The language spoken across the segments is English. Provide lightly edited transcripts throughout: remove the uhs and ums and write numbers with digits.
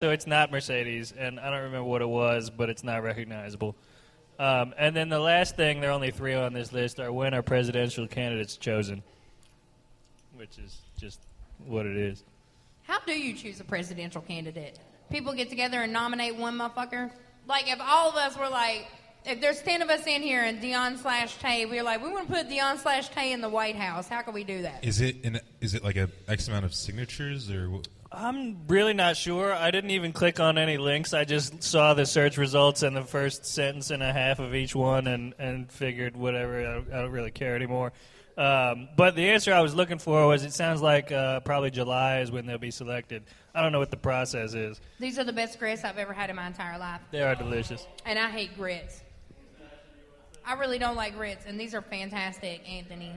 So it's not Mercedes, and I don't remember what it was, but it's not recognizable. And then the last thing, there are only 3 on this list, are when are presidential candidates chosen, which is just what it is. How do you choose a presidential candidate? People get together and nominate one motherfucker? Like, if all of us were like, if there's 10 of us in here and Dion/Tay, we're like, we want to put Dion/Tay in the White House. How can we do that? Is it like a X amount of signatures or? I'm really not sure. I didn't even click on any links. I just saw the search results and the first sentence and a half of each one and figured whatever. I don't really care anymore. But the answer I was looking for was it sounds like probably July is when they'll be selected. I don't know what the process is. These are the best grits I've ever had in my entire life. They are delicious. And I hate grits. I really don't like grits, and these are fantastic, Anthony.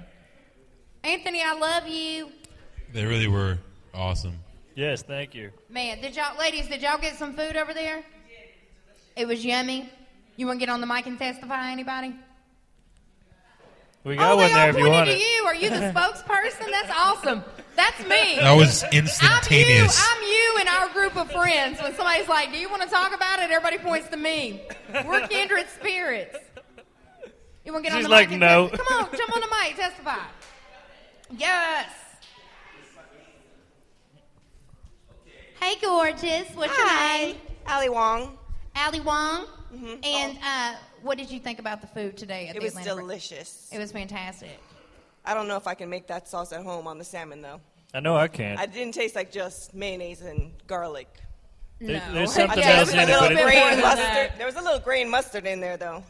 Anthony, I love you. They really were awesome. Yes, thank you. Man, did y'all get some food over there? It was yummy. You want to get on the mic and testify, anybody? We got one there if you want it. To you. Are you the spokesperson? That's awesome. That's me. That was instantaneous. I'm you and our group of friends. When somebody's like, do you want to talk about it? Everybody points to me. We're kindred spirits. You want to get on the mic? She's like, no. Come on, jump on the mic, testify. Yes. Hey, gorgeous. What's your name? Ali Wong. Ali Wong. Mm-hmm. And what did you think about the food today at the Atlanta? It was delicious. It was fantastic. I don't know if I can make that sauce at home on the salmon, though. I know I can. It didn't taste like just mayonnaise and garlic. No. There's something Okay, else in it, but there was a little grain mustard in there, though.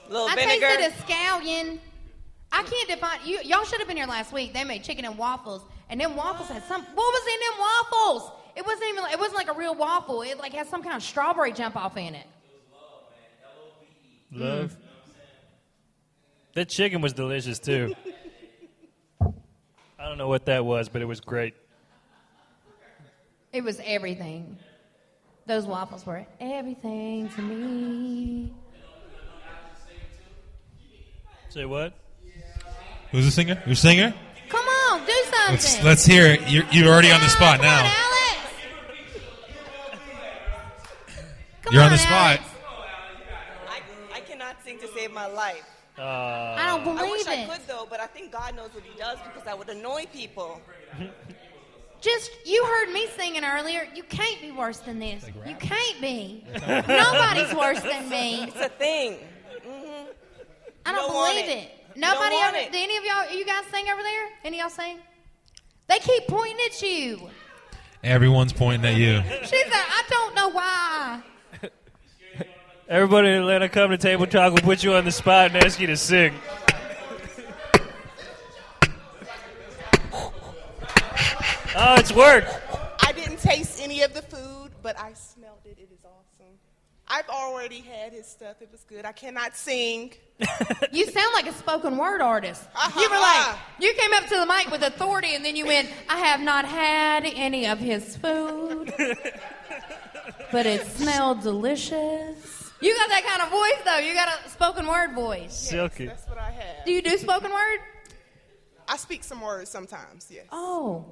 A little vinegar. I tasted a scallion. I can't define. Y'all should have been here last week. They made chicken and waffles, and them waffles had some. What was in them waffles? It wasn't even. It wasn't like a real waffle. It like had some kind of strawberry jump off in it. Love. That chicken was delicious too. I don't know what that was, but it was great. It was everything. Those waffles were everything to me. Say what? Who's the singer? Your singer? Come on, do something. Let's hear it. You're already on the spot now. Come on, Alex. You're on the spot. Alex. I cannot sing to save my life. I don't believe I wish it. I could, though, but I think God knows what he does because I would annoy people. You heard me singing earlier. You can't be worse than this. You can't be. Nobody's worse than me. It's a thing. Mm-hmm. I don't believe it. Nobody ever. Do any of y'all, you guys sing over there? Any of y'all sing? They keep pointing at you. Everyone's pointing at you. She's like, I don't know why. Everybody in Atlanta, come to Table Talk. We'll put you on the spot and ask you to sing. Oh, it's work. I didn't taste any of the food, but I smelled it. It is awesome. I've already had his stuff. It was good. I cannot sing. You sound like a spoken word artist. You were like, you came up to the mic with authority, and then you went, I have not had any of his food, but it smelled delicious. You got that kind of voice, though. You got a spoken word voice. Silky. That's what I have. Do you do spoken word? I speak some words sometimes, yes. Oh.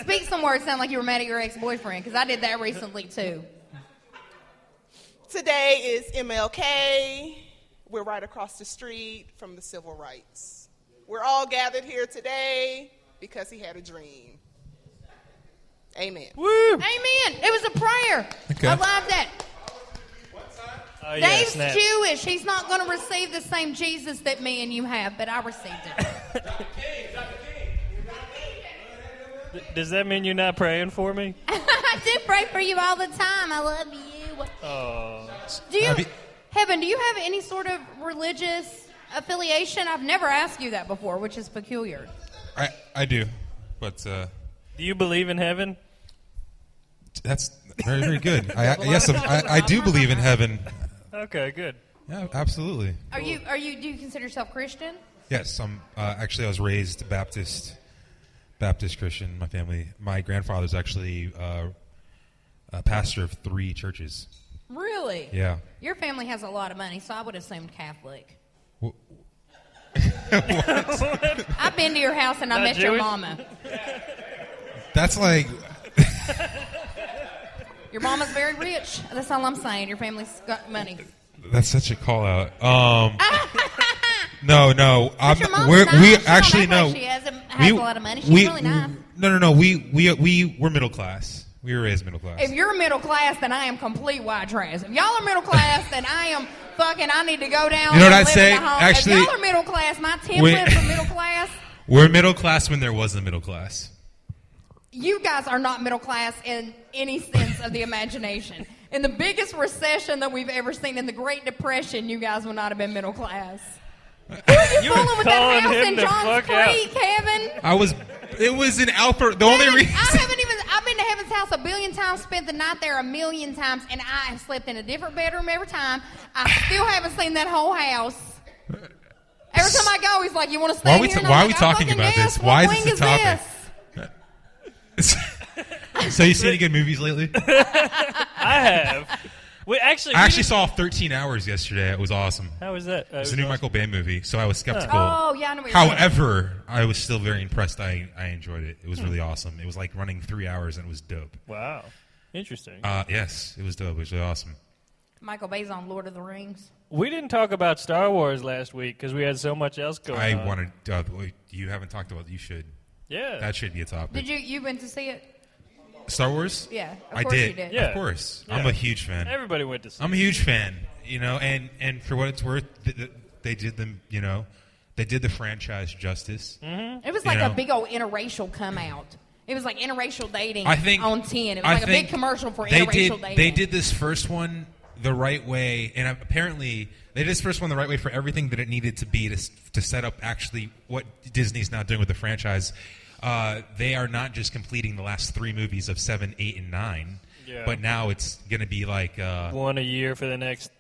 Speak some words sound like you were mad at your ex-boyfriend, because I did that recently, too. Today is MLK. We're right across the street from the civil rights. We're all gathered here today because he had a dream. Amen. Woo! Amen. It was a prayer. Okay. I love that. Oh, yeah, Dave's snap. Jewish. He's not going to receive the same Jesus that me and you have, but I received it. Does that mean you're not praying for me? I do pray for you all the time. I love you. Oh. Heaven, do you have any sort of religious affiliation? I've never asked you that before, which is peculiar. I do, but Do you believe in heaven? that's very, very good. Yes, I do believe in heaven. Okay, good. Yeah, absolutely. Do you consider yourself Christian? Yes, actually I was raised Baptist Christian. My family, my grandfather's actually a pastor of 3 churches. Really? Yeah. Your family has a lot of money, so I would assume Catholic. I've been to your house and I met your Jewish? mama. That's like Your mama's very rich. That's all I'm saying. Your family's got money. That's such a call out. No. But your mom's We nice. She actually don't act no. like she has a lot of money. She's really nice. No. We're middle class. We were raised middle class. If you're middle class, then I am complete white trash. If y'all are middle class, then I am fucking. I need to go down. You know what and I'd live say? in a home. Actually, if y'all are middle class, my template for middle class. We're middle class when there was a middle class. You guys are not middle class in any sense of the imagination. In the biggest recession that we've ever seen, in the Great Depression, you guys would not have been middle class. Who are you fooling with that house in Johns Creek, Kevin? It was in Alfred. The only reason. I've been to Heaven's house a billion times, spent the night there a million times, and I have slept in a different bedroom every time. I still haven't seen that whole house. Every time I go, he's like, "You want to stay here?" Why are we talking about this? Why is this a topic? So you seen any good movies lately? I have. I actually saw 13 Hours yesterday. It was awesome. How was that? It's a new Michael Bay movie, so I was skeptical. Oh, yeah, I know what you're saying. However, I was still very impressed. I enjoyed it. It was really awesome. It was like running 3 hours, and it was dope. Wow. Interesting. Yes, it was dope. It was really awesome. Michael Bay's on Lord of the Rings. We didn't talk about Star Wars last week because we had so much else going on. I wanted. You haven't talked about it. You should. Yeah. That should be a topic. Did you went to see it? Star Wars? Yeah, I of course did. you did. Yeah. Of course. Yeah. I'm a huge fan. Everybody went to see I'm a huge fan. And for what it's worth, they did them. They did the franchise justice. Mm-hmm. It was like a big old interracial come out. It was like interracial dating I think, on 10. It was like a big commercial for interracial dating. They did this first one the right way, and apparently they did this first one the right way for everything that it needed to be to set up actually what Disney's now doing with the franchise. They are not just completing the last 3 movies of 7, 8, and 9, but now it's going to be like one a year for the next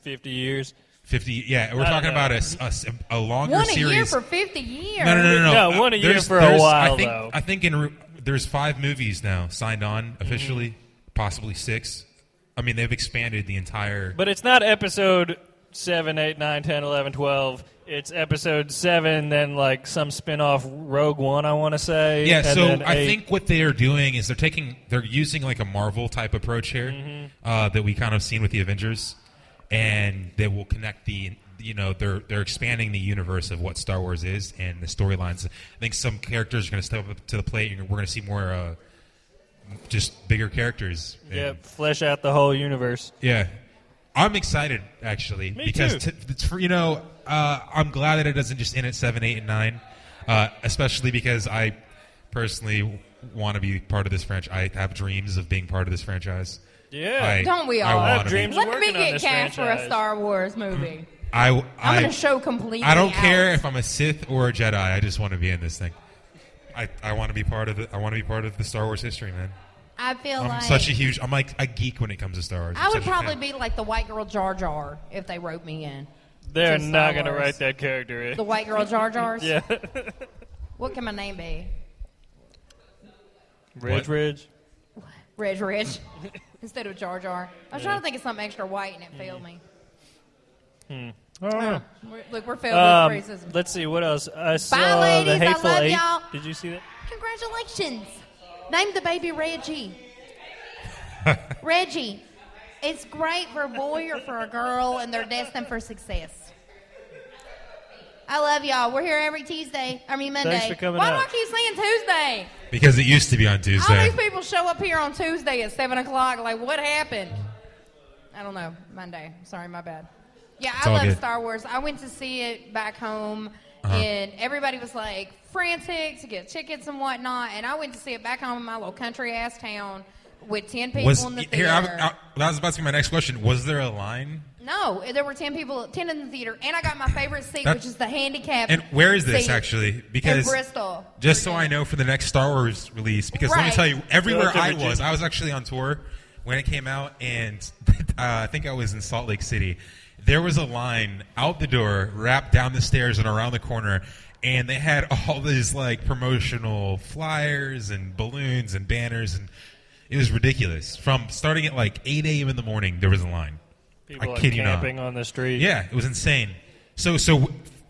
50 years. 50, yeah. We're talking about a longer series. One a year for 50 years. No. No, one a year for a while, though. I think there's 5 movies now signed on officially, possibly 6. I mean, they've expanded the entire... But it's not episode 7, 8, 9, 10, 11, 12. It's episode 7, then like some spin-off Rogue One, I want to say. Yeah, and so then I 8. think what they are doing is they're using like a Marvel type approach here that we kind of seen with the Avengers, and they will connect they're expanding the universe of what Star Wars is and the storylines. I think some characters are going to step up to the plate, and we're going to see more just bigger characters. Yeah, flesh out the whole universe. Yeah. I'm excited, actually. Me because too. I'm glad that it doesn't just end at 7, 8, and 9, especially because I personally want to be part of this franchise. I have dreams of being part of this franchise. Yeah. Don't we all? I have dreams of Let me working on get this cast for a franchise. Star Wars movie. I'm going to show completely I don't out. care if I'm a Sith or a Jedi. I just want to be in this thing. I want to be part of it. I want to be part of the Star Wars history, man. I feel I'm like a geek when it comes to Star Wars. I would probably be like the white girl Jar Jar if they wrote me in. They're to Star not going to Wars. write that character in. The white girl Jar Jars? Yeah. What can my name be? Ridge. Reg. Instead of Jar Jar. I was trying to think of something extra white and it failed me. I don't know. Look, we're filled with racism. Let's see, what else? I saw ladies. The Hateful I love Eight. y'all. Did you see that? Congratulations. Name the baby Reggie. Reggie. It's great for a boy or for a girl, and they're destined for success. I love y'all. We're here every Monday. Thanks for coming Why do out. I keep saying Tuesday? Because it used to be on All Tuesday. these people show up here on Tuesday at 7 o'clock. Like, what happened? I don't know. Monday. Sorry, my bad. Yeah, It's I all love good. Star Wars. I went to see it back home, and everybody was like frantic to get tickets and whatnot. And I went to see it back home in my little country ass town with 10 people in the theater. that was about to be my next question. Was there a line? No, there were 10 people, 10 in the theater, and I got my favorite seat, That- which is the handicap. And where is this seat actually? Because in Bristol, just so I know for the next Star Wars release. Because let me Right. tell you, everywhere Go to I Virginia. was actually on tour when it came out, and I think I was in Salt Lake City. There was a line out the door, wrapped down the stairs and around the corner, and they had all these like promotional flyers and balloons and banners, and it was ridiculous. From starting at like 8 a.m. in the morning, there was a line. People I kid you not. camping on the street. Yeah, it was insane. So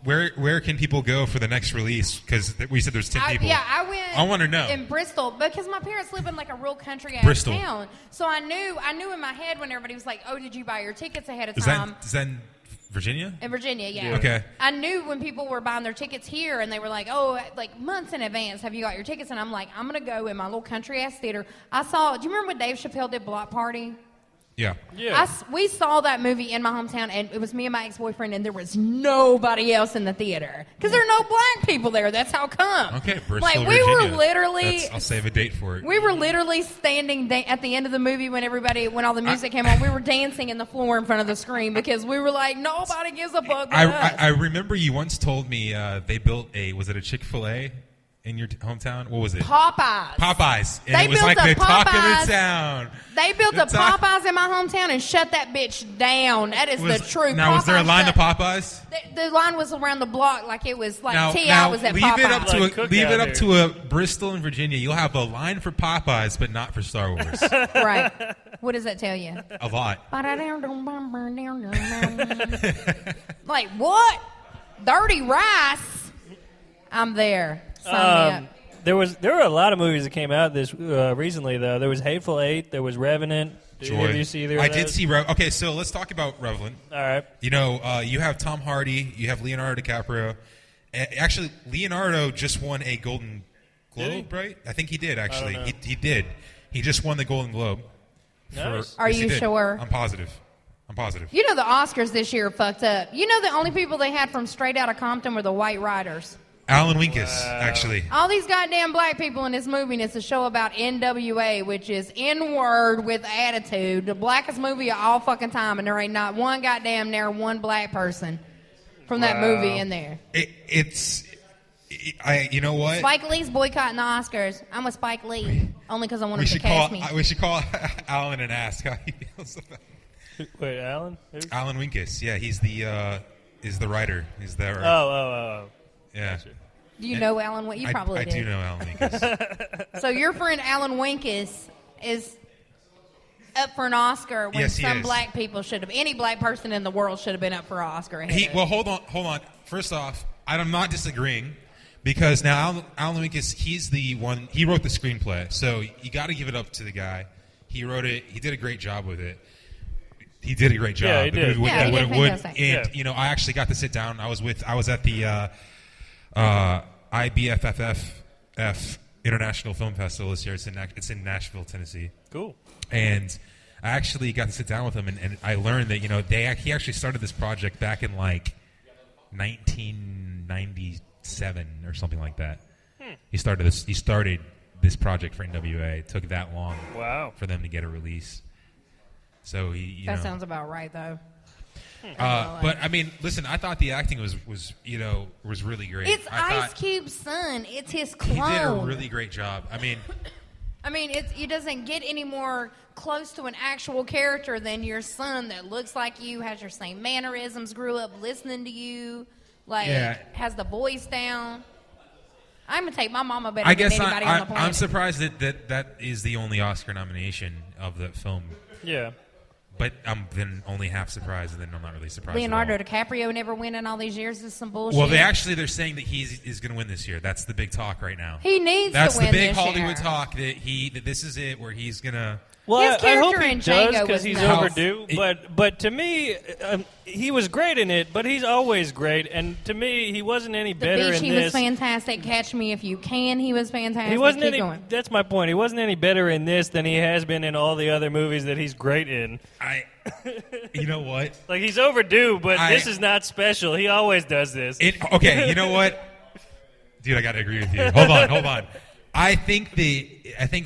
where can people go for the next release? Because we said there's 10 people. Yeah, I went. I want to know. In Bristol, because my parents live in like a real country Bristol. town. So I knew in my head when everybody was like, "Oh, did you buy your tickets ahead of Is time?" that in Virginia? In Virginia, yeah. Okay. I knew when people were buying their tickets here, and they were like, "Oh, like months in advance, have you got your tickets?" And I'm like, "I'm gonna go in my little country ass theater." Do you remember when Dave Chappelle did Block Party? Yeah. We saw that movie in my hometown, and it was me and my ex-boyfriend, and there was nobody else in the theater because there are no black people there. That's how come. Okay, Bristol, like we Virginia. were literally. I'll save a date for it. We were literally standing at the end of the movie when all the music came on. We were dancing in the floor in front of the screen because we were like, nobody gives a fuck. I remember you once told me they built was it a Chick-fil-A in your hometown? What was it? Popeyes. And it was like the talk of the town. They built a Popeyes in my hometown and shut that bitch down. That is the truth. Now, was there a line to Popeyes? The line was around the block like it was like Now, T.I. was at leave Popeyes. it up to a Bristol and Virginia. You'll have a line for Popeyes, but not for Star Wars. Right. What does that tell you? A lot. Like, what? Dirty rice? I'm there. Sign me up. There were a lot of movies that came out this recently, though. There was Hateful Eight. There was Revenant. Did either of you see either of I those? did see Okay, so let's talk about Revenant. All right. You know, you have Tom Hardy. You have Leonardo DiCaprio. Actually, Leonardo just won a Golden Globe, right? I think he did, actually. He did. He just won the Golden Globe. Nice. Are you sure? I'm positive. You know the Oscars this year are fucked up. You know the only people they had from Straight Outta Compton were the white writers. Alan Winkus, actually. All these goddamn black people in this movie, and it's a show about NWA, which is N-word with attitude. The blackest movie of all fucking time, and there ain't not one goddamn one black person from that movie in there. You know what? Spike Lee's boycotting the Oscars. I'm with Spike Lee, only because I want him to cast me. We should call Alan and ask how he feels about it. Wait, Alan? Who? Alan Winkus, yeah, he's the writer. He's the writer. Oh. Yeah. Do you know Alan Winkus? You probably do. I do know Alan Winkus. So your friend Alan Winkus is up for an Oscar when some black people should have. Any black person in the world should have been up for an Oscar. Well, hold on. First off, I'm not disagreeing because now Alan Winkus, he's the one. He wrote the screenplay, so you got to give it up to the guy. He wrote it. He did a great job with it. He did a great job. Yeah, he did. He did fantastic. And you know, I actually got to sit down. I was at the IBFFF International Film Festival this year. It's in Nashville, Tennessee. Cool. And I actually got to sit down with him, and I learned that he actually started this project back in like 1997 or something like that. He started this project for NWA. It took that long for them to get a release. So that sounds about right, though. But I mean, listen. I thought the acting was really great. It's Ice Cube's son. It's his clone. He did a really great job. I mean, it doesn't get any more close to an actual character than your son that looks like you, has your same mannerisms, grew up listening to you, has the voice down. I'm gonna take my mama better than anybody on the planet. I'm surprised that is the only Oscar nomination of the film. Yeah. But I'm then only half surprised, and then I'm not really surprised. Leonardo DiCaprio never win in all these years is some bullshit. Well, they're saying that he's going to win this year. That's the big talk right now. He needs to win this year. That's the big Hollywood talk that this is it, where he's going to. Well, his character I hope in he does Django because he's nuts. overdue. But to me, he was great in it. But he's always great. And to me, he wasn't any better in this. He was fantastic. Catch Me If You Can. He was fantastic. He wasn't Keep going. That's my point. He wasn't any better in this than he has been in all the other movies that he's great in. You know what? Like, he's overdue, but this is not special. He always does this. Okay, you know what? Dude, I got to agree with you. Hold on. I think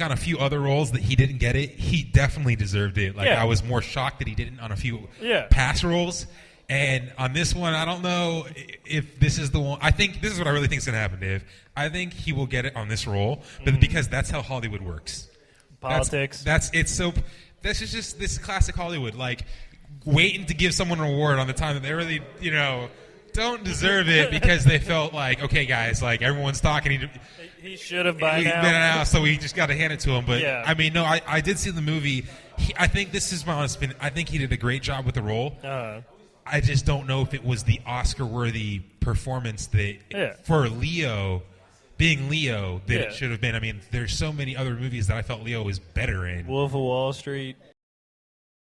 on a few other roles that he didn't get it, he definitely deserved it. I was more shocked that he didn't on a few past roles. And on this one, I don't know if this is the one. I think this is what I really think is going to happen, Dave. I think he will get it on this role, but because that's how Hollywood works. Politics. This is just classic Hollywood. Like, waiting to give someone an award on the time that they really, don't deserve it because they felt like, okay, guys, like everyone's talking. He should have by now. Been out, so we just got to hand it to him. But yeah. I did see the movie. I think this is my honest opinion. I think he did a great job with the role. I just don't know if it was the Oscar-worthy performance that for Leo, being Leo, that it should have been. I mean, there's so many other movies that I felt Leo was better in. Wolf of Wall Street.